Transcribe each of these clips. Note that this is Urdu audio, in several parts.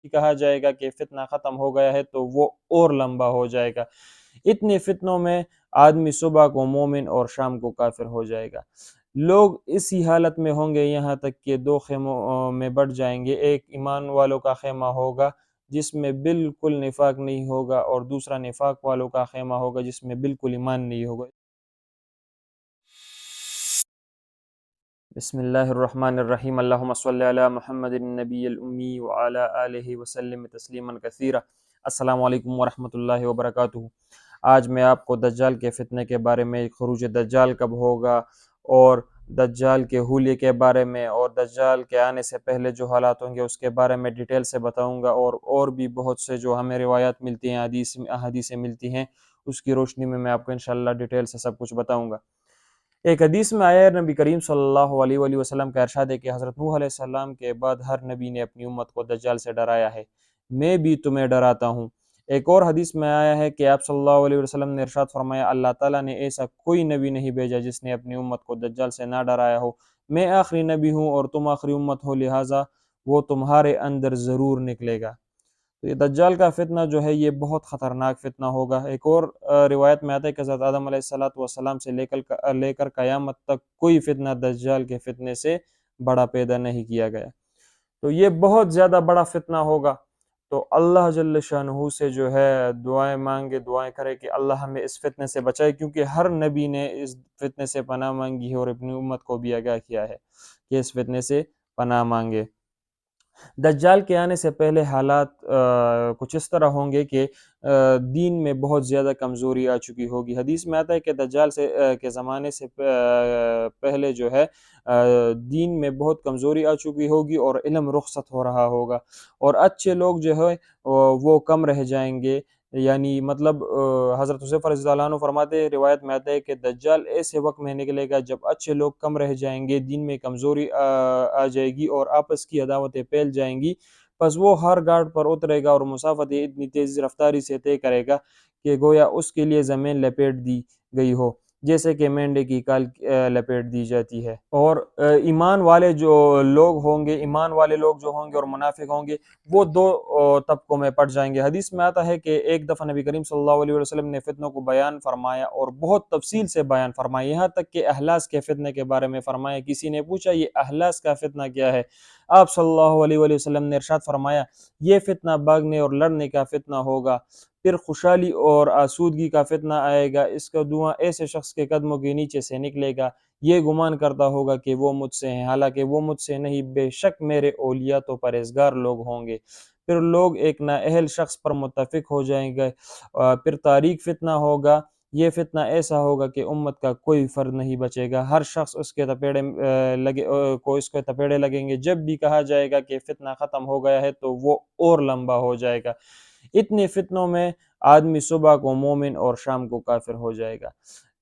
کہا جائے گا کہ فتنہ ختم ہو گیا ہے تو وہ اور لمبا ہو جائے گا۔ اتنے فتنوں میں آدمی صبح کو مومن اور شام کو کافر ہو جائے گا۔ لوگ اسی حالت میں ہوں گے یہاں تک کہ دو خیموں میں بٹ جائیں گے، ایک ایمان والوں کا خیمہ ہوگا جس میں بالکل نفاق نہیں ہوگا، اور دوسرا نفاق والوں کا خیمہ ہوگا جس میں بالکل ایمان نہیں ہوگا۔ بسم اللہ الرحمن الرحیم، اللہم صلی علی محمد النبی الامی وعلی آلہ وسلم تسلیما کثیرا۔ السلام علیکم ورحمۃ اللہ وبرکاتہ۔ آج میں آپ کو دجال کے فتنے کے بارے میں، خروج دجال کب ہوگا، اور دجال کے حلیے کے بارے میں، اور دجال کے آنے سے پہلے جو حالات ہوں گے اس کے بارے میں ڈیٹیل سے بتاؤں گا، اور بھی بہت سے جو ہمیں روایات ملتی ہیں، حدیثیں ملتی ہیں، اس کی روشنی میں آپ کو انشاءاللہ ڈیٹیل سے سب کچھ بتاؤں گا۔ ایک حدیث میں آیا نبی کریم صلی اللہ علیہ وآلہ وسلم کا ارشاد ہے کہ حضرت نوح علیہ السلام کے بعد ہر نبی نے اپنی امت کو دجال سے ڈرایا ہے، میں بھی تمہیں ڈراتا ہوں۔ ایک اور حدیث میں آیا ہے کہ آپ صلی اللہ علیہ وسلم نے ارشاد فرمایا، اللہ تعالیٰ نے ایسا کوئی نبی نہیں بھیجا جس نے اپنی امت کو دجال سے نہ ڈرایا ہو۔ میں آخری نبی ہوں اور تم آخری امت ہو، لہٰذا وہ تمہارے اندر ضرور نکلے گا۔ تو یہ دجال کا فتنہ جو ہے یہ بہت خطرناک فتنہ ہوگا۔ ایک اور روایت میں آتا ہے کہ حضرت آدم علیہ السلام سے لے کر قیامت تک کوئی فتنہ دجال کے فتنے سے بڑا پیدا نہیں کیا گیا۔ تو یہ بہت زیادہ بڑا فتنہ ہوگا۔ تو اللہ جل شانہ سے جو ہے دعائیں مانگے، دعائیں کرے کہ اللہ ہمیں اس فتنے سے بچائے، کیونکہ ہر نبی نے اس فتنے سے پناہ مانگی ہے اور اپنی امت کو بھی آگاہ کیا ہے کہ اس فتنے سے پناہ مانگے۔ دجال کے آنے سے پہلے حالات کچھ اس طرح ہوں گے کہ دین میں بہت زیادہ کمزوری آ چکی ہوگی۔ حدیث میں آتا ہے کہ دجال کے زمانے سے پہلے جو ہے دین میں بہت کمزوری آ چکی ہوگی اور علم رخصت ہو رہا ہوگا، اور اچھے لوگ جو ہے وہ کم رہ جائیں گے۔ یعنی مطلب حضرت حذیفہ رضی اللہ عنہ فرماتے ہیں، روایت میں آتا ہے کہ دجال ایسے وقت میں نکلے گا جب اچھے لوگ کم رہ جائیں گے، دین میں کمزوری آ جائے گی اور آپس کی عداوتیں پھیل جائیں گی، پس وہ ہر گھاٹ پر اترے گا اور مسافت اتنی تیز رفتاری سے طے کرے گا کہ گویا اس کے لیے زمین لپیٹ دی گئی ہو، جیسے کہ مینڈے کی کال لپیٹ دی جاتی ہے۔ اور ایمان والے جو لوگ ہوں گے، ایمان والے لوگ جو ہوں گے اور منافق ہوں گے، وہ دو طبقوں میں پڑ جائیں گے۔ حدیث میں آتا ہے کہ ایک دفعہ نبی کریم صلی اللہ علیہ وسلم نے فتنوں کو بیان فرمایا اور بہت تفصیل سے بیان فرمایا، یہاں تک کہ احلاس کے فتنے کے بارے میں فرمایا۔ کسی نے پوچھا یہ احلاس کا فتنہ کیا ہے؟ آپ صلی اللہ علیہ وسلم نے ارشاد فرمایا، یہ فتنہ بھاگنے اور لڑنے کا فتنہ ہوگا، پھر خوشحالی اور آسودگی کا فتنہ آئے گا، اس کا دھواں ایسے شخص کے قدموں کے نیچے سے نکلے گا، یہ گمان کرتا ہوگا کہ وہ مجھ سے ہیں، حالانکہ وہ مجھ سے نہیں، بے شک میرے اولیاء تو پرہیزگار لوگ ہوں گے۔ پھر لوگ ایک نااہل شخص پر متفق ہو جائیں گے، پھر تاریک فتنہ ہوگا، یہ فتنہ ایسا ہوگا کہ امت کا کوئی فرد نہیں بچے گا، ہر شخص اس کے تپیڑے لگیں گے۔ جب بھی کہا جائے گا کہ فتنہ ختم ہو گیا ہے تو وہ اور لمبا ہو جائے گا۔ اتنے فتنوں میں آدمی صبح کو مومن اور شام کو کافر ہو جائے گا۔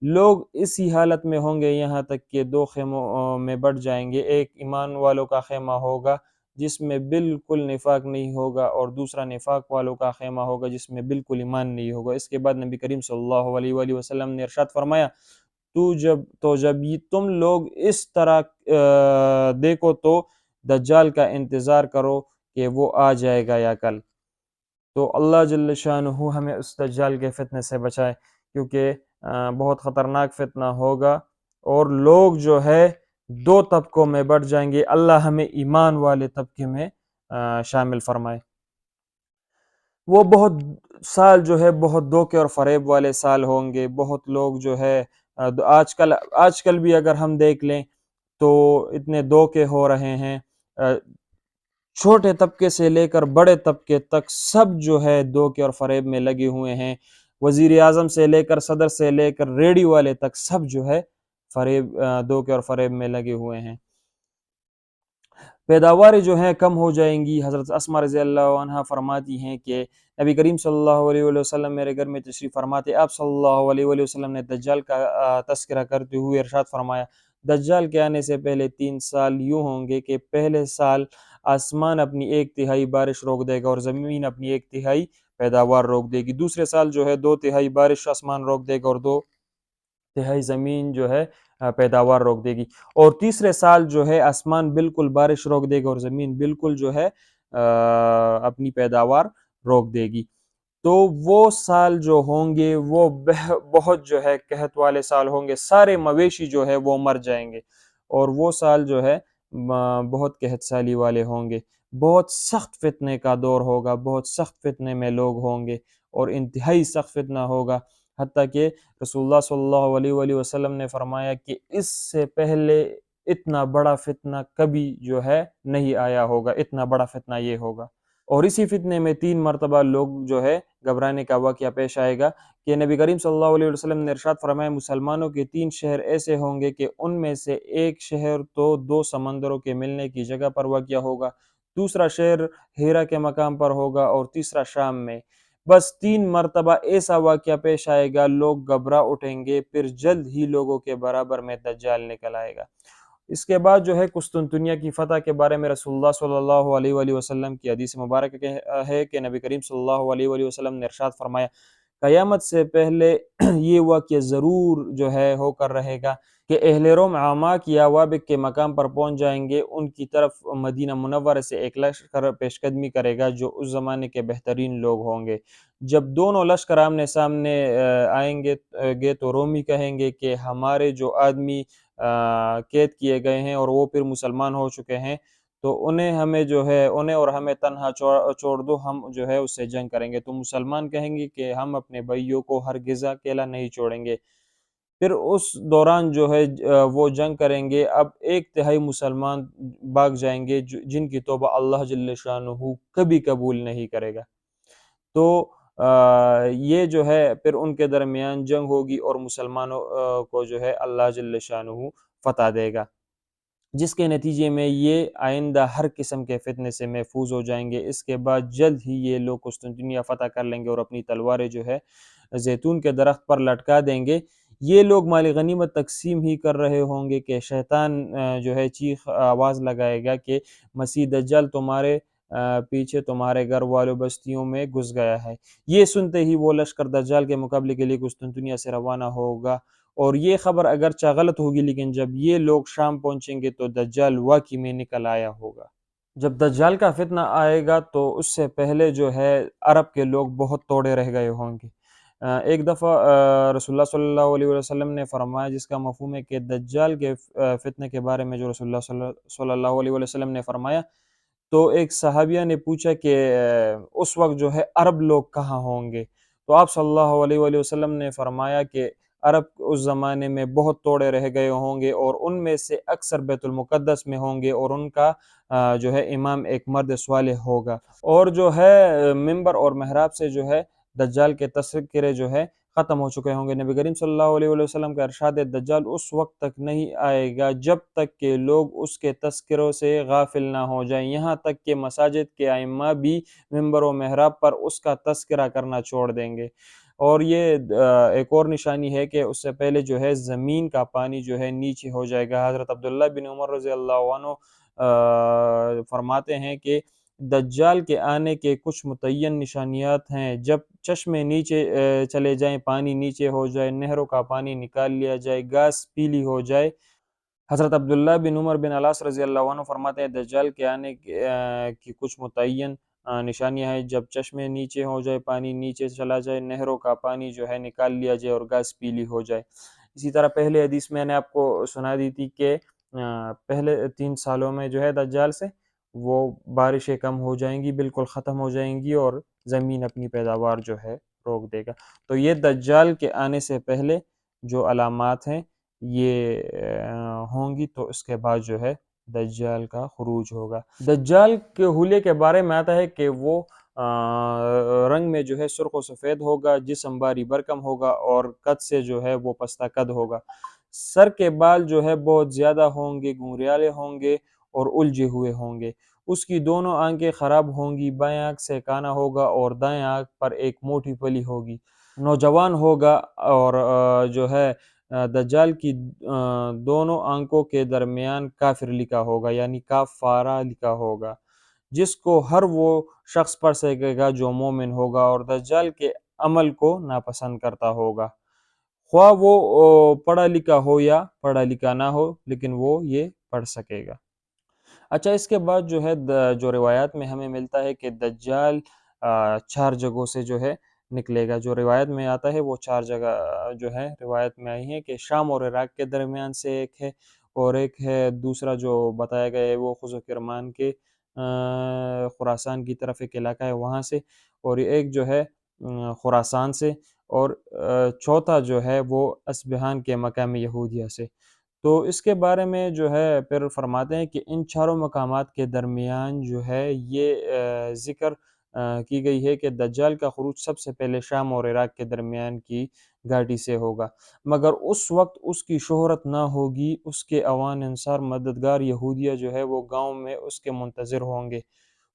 لوگ اسی حالت میں ہوں گے یہاں تک کہ دو خیموں میں بٹ جائیں گے، ایک ایمان والوں کا خیمہ ہوگا جس میں بالکل نفاق نہیں ہوگا، اور دوسرا نفاق والوں کا خیمہ ہوگا جس میں بالکل ایمان نہیں ہوگا۔ اس کے بعد نبی کریم صلی اللہ علیہ وآلہ وسلم نے ارشاد فرمایا، جب تم لوگ اس طرح دیکھو تو دجال کا انتظار کرو کہ وہ آ جائے گا یا کل۔ تو اللہ جل شانہ ہمیں اس دجال کے فتنے سے بچائے، کیونکہ بہت خطرناک فتنہ ہوگا، اور لوگ جو ہے دو طبقوں میں بٹ جائیں گے۔ اللہ ہمیں ایمان والے طبقے میں شامل فرمائے۔ وہ بہت سال جو ہے بہت دھوکے اور فریب والے سال ہوں گے۔ بہت لوگ جو ہے آج کل بھی اگر ہم دیکھ لیں تو اتنے دھوکے ہو رہے ہیں، چھوٹے طبقے سے لے کر بڑے طبقے تک سب جو ہے دھوکے اور فریب میں لگے ہوئے ہیں۔ وزیر اعظم سے لے کر صدر سے لے کر ریڈی والے تک سب جو ہے دھوکے اور فریب میں لگے ہوئے ہیں۔ پیداواریں جو ہیں کم ہو جائیں گی۔ حضرت اسماء رضی اللہ عنہ فرماتی ہیں کہ نبی کریم صلی اللہ علیہ وسلم میرے گھر میں تشریف فرماتے، آپ صلی اللہ علیہ وسلم نے دجال کا تذکرہ کرتے ہوئے ارشاد فرمایا، دجال کے آنے سے پہلے 3 سال یوں ہوں گے کہ پہلے سال آسمان اپنی 1/3 بارش روک دے گا اور زمین اپنی 1/3 پیداوار روک دے گی۔ دوسرے سال جو ہے 2/3 بارش آسمان روک دے گا اور 2/3 زمین جو ہے پیداوار روک دے گی، اور تیسرے سال جو ہے آسمان بالکل بارش روک دے گا اور زمین بالکل جو ہے اپنی پیداوار روک دے گی۔ تو وہ سال جو ہوں گے وہ بہت جو ہے قحط والے سال ہوں گے، سارے مویشی جو ہے وہ مر جائیں گے، اور وہ سال جو ہے بہت قحط سالی والے ہوں گے، بہت سخت فتنے کا دور ہوگا، بہت سخت فتنے میں لوگ ہوں گے، اور انتہائی سخت فتنہ ہوگا، حتیٰ کہ رسول اللہ صلی اللہ علیہ وآلہ وسلم نے فرمایا کہ اس سے پہلے اتنا بڑا فتنہ کبھی جو ہے نہیں آیا ہوگا، اتنا بڑا فتنہ یہ ہوگا۔ اور اسی فتنے میں 3 مرتبہ لوگ جو ہے گھبرانے کا واقعہ پیش آئے گا کہ نبی کریم صلی اللہ علیہ وسلم نے ارشاد فرمایا مسلمانوں کے 3 شہر ایسے ہوں گے کہ ان میں سے ایک شہر تو 2 سمندروں کے ملنے کی جگہ پر واقع ہوگا، دوسرا شہر ہیرا کے مقام پر ہوگا، اور تیسرا شام میں۔ بس 3 مرتبہ ایسا واقعہ پیش آئے گا، لوگ گھبرا اٹھیں گے، پھر جلد ہی لوگوں کے برابر میں دجال نکل آئے گا۔ اس کے بعد جو ہے قسطنطنیہ کی فتح کے بارے میں رسول اللہ صلی اللہ علیہ وآلہ وسلم کی حدیث مبارک ہے کہ نبی کریم صلی اللہ علیہ وآلہ وسلم نے ارشاد فرمایا قیامت سے پہلے یہ واقعہ ضرور جو ہے ہو کر رہے گا کہ اہل روم عاماک یا وابق کے مقام پر پہنچ جائیں گے، ان کی طرف مدینہ منورہ سے ایک لشکر پیش قدمی کرے گا جو اس زمانے کے بہترین لوگ ہوں گے۔ جب دونوں لشکر آمنے سامنے آئیں گے تو رومی کہیں گے کہ ہمارے جو آدمی قید کیے گئے ہیں اور وہ پھر مسلمان ہو چکے ہیں، تو انہیں اور ہمیں تنہا چھوڑ دو، ہم جو ہے اس سے جنگ کریں گے۔ تو مسلمان کہیں گے کہ ہم اپنے بھائیوں کو ہرگز اکیلا نہیں چھوڑیں گے۔ پھر اس دوران جو ہے وہ جنگ کریں گے۔ اب 1/3 مسلمان بھاگ جائیں گے جن کی توبہ اللہ جل شانہ کبھی قبول نہیں کرے گا۔ تو یہ جو ہے پھر ان کے درمیان جنگ ہوگی اور مسلمانوں کو جو ہے اللہ جل شانہ فتح دے گا، جس کے نتیجے میں یہ آئندہ ہر قسم کے فتنے سے محفوظ ہو جائیں گے۔ اس کے بعد جلد ہی یہ لوگ قسطنطنیہ فتح کر لیں گے اور اپنی تلواریں جو ہے زیتون کے درخت پر لٹکا دیں گے۔ یہ لوگ مال غنیمت تقسیم ہی کر رہے ہوں گے کہ شیطان جو ہے چیخ آواز لگائے گا کہ مسیح دجال تمہارے پیچھے تمہارے گھر والوں بستیوں میں گھس گیا ہے۔ یہ سنتے ہی وہ لشکر دجال کے مقابلے کے لیے قسطنطنیہ سے روانہ ہوگا، اور یہ خبر اگرچہ غلط ہوگی لیکن جب یہ لوگ شام پہنچیں گے تو دجال واقعی میں نکل آیا ہوگا۔ جب دجال کا فتنہ آئے گا تو اس سے پہلے جو ہے عرب کے لوگ بہت توڑے رہ گئے ہوں گے۔ ایک دفعہ رسول اللہ صلی اللہ علیہ وسلم نے فرمایا، جس کا مفہوم ہے کہ دجال کے فتنے کے بارے میں جو رسول اللہ صلی اللہ علیہ وسلم نے فرمایا، تو ایک صحابیہ نے پوچھا کہ اس وقت جو ہے عرب لوگ کہاں ہوں گے؟ تو آپ صلی اللہ علیہ وآلہ وسلم نے فرمایا کہ عرب اس زمانے میں بہت توڑے رہ گئے ہوں گے، اور ان میں سے اکثر بیت المقدس میں ہوں گے، اور ان کا جو ہے امام ایک مرد صالح ہوگا، اور جو ہے منبر اور محراب سے جو ہے دجال کے تذکرے جو ہے ختم ہو چکے ہوں گے۔ نبی کریم صلی اللہ علیہ وسلم کا ارشاد ہے دجال اس وقت تک نہیں آئے گا جب تک کہ لوگ اس کے تذکروں سے غافل نہ ہو جائیں، یہاں تک کہ مساجد کے ائمہ بھی منبر و محراب پر اس کا تذکرہ کرنا چھوڑ دیں گے۔ اور یہ ایک اور نشانی ہے کہ اس سے پہلے جو ہے زمین کا پانی جو ہے نیچے ہو جائے گا۔ حضرت عبداللہ بن عمر رضی اللہ عنہ فرماتے ہیں کہ دجال کے آنے کے کچھ متعین نشانیات ہیں، جب چشمے نیچے چلے جائیں، پانی نیچے ہو جائے، نہروں کا پانی نکال لیا جائے، گھاس پیلی ہو جائے۔ حضرت عبداللہ بن عمر بن العاص رضی اللہ عنہ فرماتے ہیں دجال کے آنے کی کچھ متعین نشانیاں ہیں، جب چشمے نیچے ہو جائے، پانی نیچے چلا جائے، نہروں کا پانی جو ہے نکال لیا جائے اور گھاس پیلی ہو جائے۔ اسی طرح پہلے حدیث میں نے آپ کو سنا دی تھی کہ پہلے 3 سالوں میں جو ہے دجال سے وہ بارشیں کم ہو جائیں گی، بالکل ختم ہو جائیں گی، اور زمین اپنی پیداوار جو ہے روک دے گا۔ تو یہ دجال کے آنے سے پہلے جو علامات ہیں یہ ہوں گی، تو اس کے بعد جو ہے دجال کا خروج ہوگا۔ دجال کے حلیے کے بارے میں آتا ہے کہ وہ رنگ میں جو ہے سرخ و سفید ہوگا، جسم بھاری بھرکم ہوگا، اور قد سے جو ہے وہ پستہ قد ہوگا۔ سر کے بال جو ہے بہت زیادہ ہوں گے، گھنگریالے ہوں گے اور الجھے ہوئے ہوں گے۔ اس کی دونوں آنکھیں خراب ہوں گی، بائیں آنکھ سے کانا ہوگا اور دائیں آنکھ پر ایک موٹی پلی ہوگی۔ نوجوان ہوگا، اور جو ہے دجال کی دونوں آنکھوں کے درمیان کافر لکھا ہوگا، یعنی کافارہ لکھا ہوگا، جس کو ہر وہ شخص پڑھ سکے گا جو مومن ہوگا اور دجال کے عمل کو ناپسند کرتا ہوگا، خواہ وہ پڑھا لکھا ہو یا پڑھا لکھا نہ ہو، لیکن وہ یہ پڑھ سکے گا۔ اچھا، اس کے بعد جو ہے جو روایات میں ہمیں ملتا ہے کہ دجال 4 جگہوں سے جو ہے نکلے گا۔ جو روایت میں آتا ہے وہ 4 جگہ جو ہے روایت میں آئی ہیں کہ شام اور عراق کے درمیان سے ایک ہے، اور ایک ہے دوسرا جو بتایا گیا ہے وہ خز و کرمان کے خراسان کی طرف ایک علاقہ ہے وہاں سے، اور ایک جو ہے خراسان سے، اور چوتھا جو ہے وہ اصبہان کے مقام یہودیہ سے۔ تو اس کے بارے میں جو ہے پھر فرماتے ہیں کہ ان چاروں مقامات کے درمیان جو ہے یہ ذکر کی گئی ہے کہ دجال کا خروج سب سے پہلے شام اور عراق کے درمیان کی گھاٹی سے ہوگا، مگر اس وقت اس کی شہرت نہ ہوگی، اس کے عوان انصار مددگار یہودیہ جو ہے وہ گاؤں میں اس کے منتظر ہوں گے،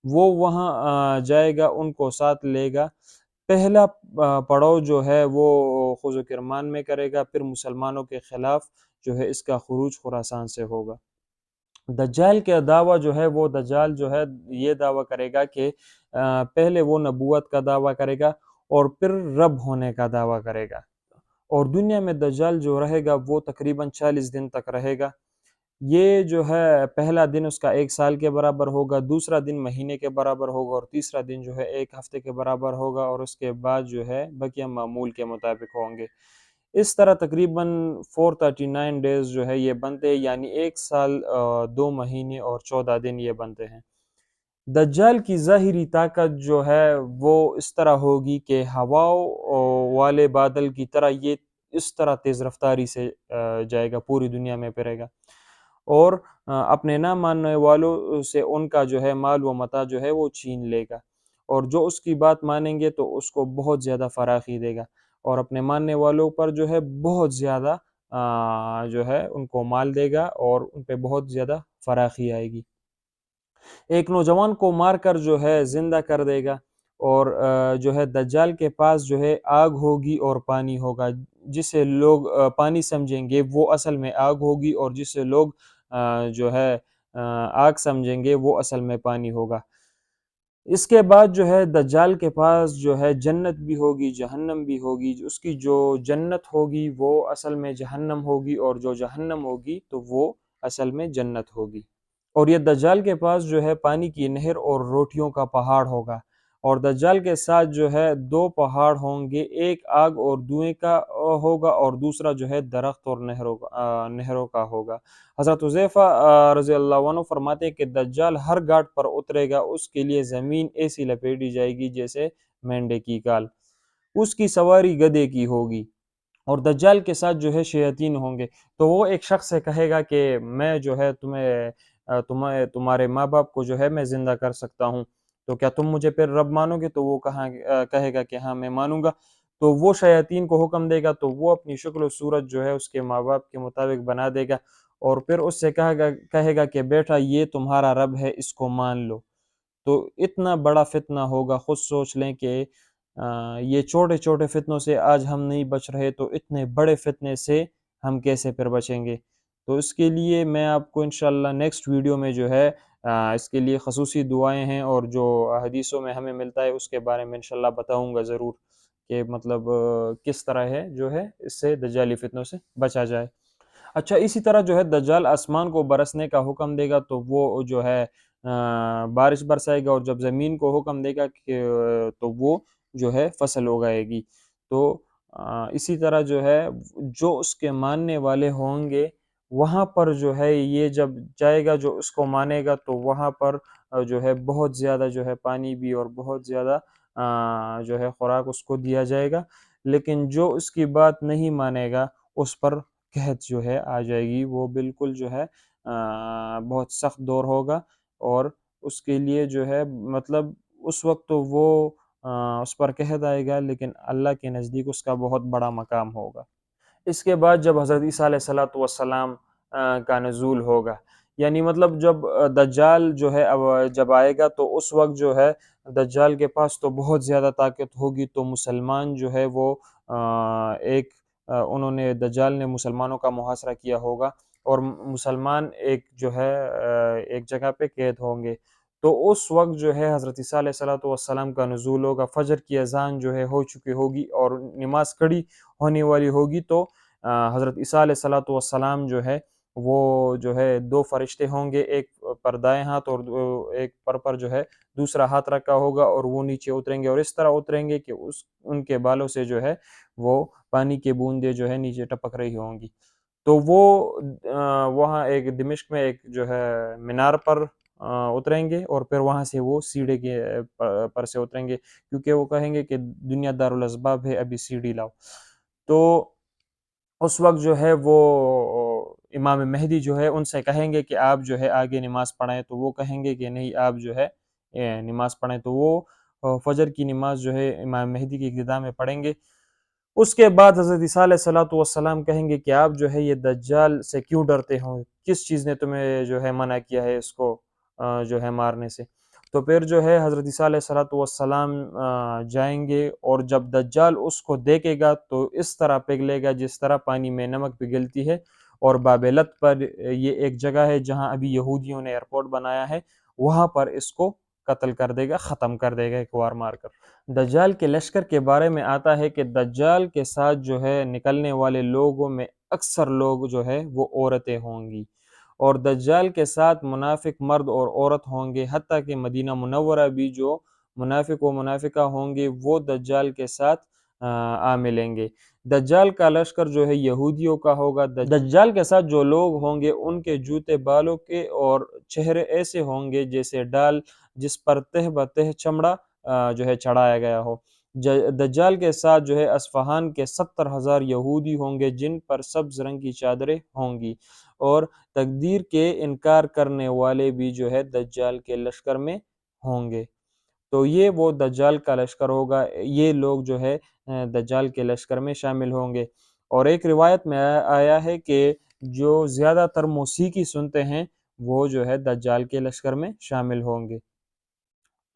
وہ وہاں جائے گا، ان کو ساتھ لے گا۔ پہلا پڑاؤ جو ہے وہ خز و کرمان میں کرے گا، پھر مسلمانوں کے خلاف جو ہے اس کا خروج خراسان سے ہوگا۔ دجال کا دعویٰ جو ہے وہ دجال جو ہے یہ دعویٰ کرے گا کہ پہلے وہ نبوت کا دعویٰ کرے گا اور پھر رب ہونے کا دعویٰ کرے گا، اور دنیا میں دجال جو رہے گا وہ تقریباً 40 دن تک رہے گا۔ یہ جو ہے پہلا دن اس کا 1 سال کے برابر ہوگا، دوسرا دن مہینے کے برابر ہوگا، اور تیسرا دن جو ہے 1 ہفتے کے برابر ہوگا، اور اس کے بعد جو ہے بقیہ معمول کے مطابق ہوں گے۔ اس طرح تقریباً 439 ڈیز جو ہے یہ بنتے ہیں، یعنی 1 سال 2 مہینے اور 14 دن یہ بنتے ہیں۔ دجال کی ظاہری طاقت جو ہے وہ اس طرح ہوگی کہ ہواؤں والے بادل کی طرح یہ اس طرح تیز رفتاری سے جائے گا، پوری دنیا میں پھرے گا، اور اپنے نہ ماننے والوں سے ان کا جو ہے مال و متاع جو ہے وہ چھین لے گا، اور جو اس کی بات مانیں گے تو اس کو بہت زیادہ فراخی دے گا، اور اپنے ماننے والوں پر جو ہے بہت زیادہ جو ہے ان کو مال دے گا، اور ان پہ بہت زیادہ فراخی آئے گی۔ ایک نوجوان کو مار کر جو ہے زندہ کر دے گا، اور جو ہے دجال کے پاس جو ہے آگ ہوگی اور پانی ہوگا، جسے لوگ پانی سمجھیں گے وہ اصل میں آگ ہوگی، اور جسے لوگ جو ہے آگ سمجھیں گے وہ اصل میں پانی ہوگا۔ اس کے بعد جو ہے دجال کے پاس جو ہے جنت بھی ہوگی، جہنم بھی ہوگی، اس کی جو جنت ہوگی وہ اصل میں جہنم ہوگی، اور جو جہنم ہوگی تو وہ اصل میں جنت ہوگی۔ اور یہ دجال کے پاس جو ہے پانی کی نہر اور روٹیوں کا پہاڑ ہوگا، اور دجال کے ساتھ جو ہے 2 پہاڑ ہوں گے، ایک آگ اور دھوئیں کا ہوگا، اور دوسرا جو ہے درخت اور نہروں کا ہوگا۔ حضرت حذیفہ رضی اللہ عنہ فرماتے ہیں کہ دجال ہر گھاٹ پر اترے گا، اس کے لیے زمین ایسی لپیٹی جائے گی جیسے مینڈے کی کال، اس کی سواری گدھے کی ہوگی، اور دجال کے ساتھ جو ہے شیاطین ہوں گے۔ تو وہ ایک شخص سے کہے گا کہ میں جو ہے تمہارے ماں باپ کو جو ہے میں زندہ کر سکتا ہوں، تو کیا تم مجھے پھر رب مانو گے؟ تو وہ کہے گا کہ ہاں میں مانوں گا۔ تو وہ شیاطین کو حکم دے گا، تو وہ اپنی شکل و صورت جو ہے اس کے ماں باپ کے مطابق بنا دے گا، اور پھر اس سے کہے گا کہ بیٹا یہ تمہارا رب ہے، اس کو مان لو۔ تو اتنا بڑا فتنہ ہوگا، خود سوچ لیں کہ یہ چھوٹے چھوٹے فتنوں سے آج ہم نہیں بچ رہے، تو اتنے بڑے فتنے سے ہم کیسے پھر بچیں گے؟ تو اس کے لیے میں آپ کو انشاءاللہ نیکسٹ ویڈیو میں جو ہے اس کے لیے خصوصی دعائیں ہیں، اور جو حدیثوں میں ہمیں ملتا ہے اس کے بارے میں انشاءاللہ بتاؤں گا ضرور، کہ مطلب کس طرح ہے جو ہے اس سے دجالی فتنوں سے بچا جائے۔ اچھا، اسی طرح جو ہے دجال آسمان کو برسنے کا حکم دے گا، تو وہ جو ہے بارش برسائے گا، اور جب زمین کو حکم دے گا کہ تو وہ جو ہے فصل اگائے گی۔ تو اسی طرح جو ہے جو اس کے ماننے والے ہوں گے وہاں پر جو ہے یہ جب جائے گا، جو اس کو مانے گا، تو وہاں پر جو ہے بہت زیادہ جو ہے پانی بھی اور بہت زیادہ جو ہے خوراک اس کو دیا جائے گا، لیکن جو اس کی بات نہیں مانے گا اس پر قحط جو ہے آ جائے گی، وہ بالکل جو ہے بہت سخت دور ہوگا، اور اس کے لیے جو ہے مطلب اس وقت تو وہ اس پر قحط آئے گا، لیکن اللہ کے نزدیک اس کا بہت بڑا مقام ہوگا۔ اس کے بعد جب حضرت عیسیٰ علیہ السلام کا نزول ہوگا، یعنی مطلب جب دجال جو ہے اب جب آئے گا، تو اس وقت جو ہے دجال کے پاس تو بہت زیادہ طاقت ہوگی، تو مسلمان جو ہے وہ انہوں نے دجال نے مسلمانوں کا محاصرہ کیا ہوگا، اور مسلمان ایک جو ہے ایک جگہ پہ قید ہوں گے، تو اس وقت جو ہے حضرت عیسیٰ علیہ السلام کا نزول ہوگا، فجر کی اذان جو ہے ہو چکی ہوگی اور نماز کھڑی ہونے والی ہوگی، تو حضرت عیسیٰ علیہ السلام جو ہے وہ جو ہے دو فرشتے ہوں گے، ایک پر دائیں ہاتھ اور ایک پر جو ہے دوسرا ہاتھ رکھا ہوگا، اور وہ نیچے اتریں گے اور اس طرح اتریں گے کہ ان کے بالوں سے جو ہے وہ پانی کی بوندیں جو ہے نیچے ٹپک رہی ہوں گی۔ تو وہ وہاں ایک دمشق میں ایک جو ہے مینار پر اتریں گے، اور پھر وہاں سے وہ سیڑھے کے پر سے اتریں گے، کیونکہ وہ کہیں گے کہ دنیا دارالاسباب ہے، ابھی سیڑھی لاؤ۔ تو اس وقت جو ہے وہ امام مہدی جو ہے ان سے کہیں گے کہ آپ جو ہے آگے نماز پڑھائیں، تو وہ کہیں گے کہ نہیں، آپ جو ہے نماز پڑھیں۔ تو وہ فجر کی نماز جو ہے امام مہدی کی ابتداء میں پڑھیں گے۔ اس کے بعد حضرت عیسیٰ علیہ الصلوۃ والسلام کہیں گے کہ آپ جو ہے یہ دجال سے کیوں ڈرتے ہو، کس چیز نے تمہیں جو ہے منع کیا ہے اس کو جو ہے مارنے سے۔ تو پھر جو ہے حضرت عیسیٰ علیہ الصلوۃ والسلام جائیں گے، اور جب دجال اس کو دیکھے گا تو اس طرح پگھلے گا جس طرح پانی میں نمک پگھلتی ہے، اور بابلت پر یہ ایک جگہ ہے جہاں ابھی یہودیوں نے ایئرپورٹ بنایا ہے، وہاں پر اس کو قتل کر دے گا، ختم کر دے گا ایک وار مار کر۔ دجال کے لشکر کے بارے میں آتا ہے کہ دجال کے ساتھ جو ہے نکلنے والے لوگوں میں اکثر لوگ جو ہے وہ عورتیں ہوں گی، اور دجال کے ساتھ منافق مرد اور عورت ہوں گے، حتیٰ کہ مدینہ منورہ بھی جو منافق و منافقہ ہوں گے وہ دجال کے ساتھ آ ملیں گے۔ دجال کا لشکر جو ہے یہودیوں کا ہوگا۔ دجال کے ساتھ جو لوگ ہوں گے ان کے جوتے بالوں کے اور چہرے ایسے ہوں گے جیسے ڈال جس پر تہ بتہ چمڑا جو ہے چڑھایا گیا ہو۔ دجال کے ساتھ جو ہے اصفہان کے 70,000 یہودی ہوں گے جن پر سبز رنگ کی چادریں ہوں گی، اور تقدیر کے انکار کرنے والے بھی جو ہے دجال کے لشکر میں ہوں گے۔ تو یہ وہ دجال کا لشکر ہوگا، یہ لوگ جو ہے دجال کے لشکر میں شامل ہوں گے۔ اور ایک روایت میں آیا ہے کہ جو زیادہ تر موسیقی سنتے ہیں وہ جو ہے دجال کے لشکر میں شامل ہوں گے۔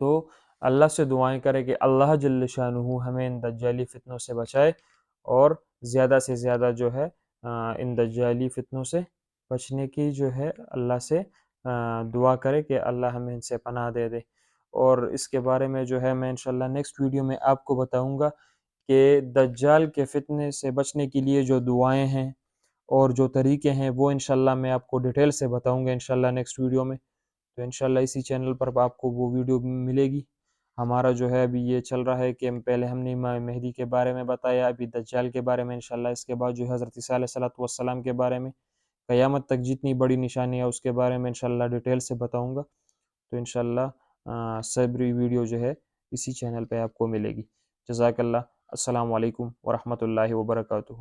تو اللہ سے دعائیں کریں کہ اللہ جل شانہ ہمیں ان دجالی فتنوں سے بچائے، اور زیادہ سے زیادہ جو ہے ان دجالی فتنوں سے بچنے کی جو ہے اللہ سے دعا کرے کہ اللہ ہمیں ان سے پناہ دے دے۔ اور اس کے بارے میں جو ہے میں انشاءاللہ نیکسٹ ویڈیو میں آپ کو بتاؤں گا کہ دجال کے فتنے سے بچنے کے لیے جو دعائیں ہیں اور جو طریقے ہیں وہ انشاءاللہ میں آپ کو ڈیٹیل سے بتاؤں گا انشاءاللہ نیکسٹ ویڈیو میں۔ تو انشاءاللہ اسی چینل پر آپ کو وہ ویڈیو ملے گی۔ ہمارا جو ہے ابھی یہ چل رہا ہے کہ پہلے ہم نے امام مہدی کے بارے میں بتایا، ابھی دجال کے بارے میں انشاءاللہ، اس کے بعد جو ہے حضرت عیسیٰ علیہ السلام کے بارے میں، قیامت تک جتنی بڑی نشانی ہے اس کے بارے میں انشاءاللہ ڈیٹیل سے بتاؤں گا۔ تو انشاءاللہ سبری ویڈیو جو ہے اسی چینل پہ آپ کو ملے گی۔ جزاک اللہ۔ السلام علیکم ورحمۃ اللہ وبرکاتہ۔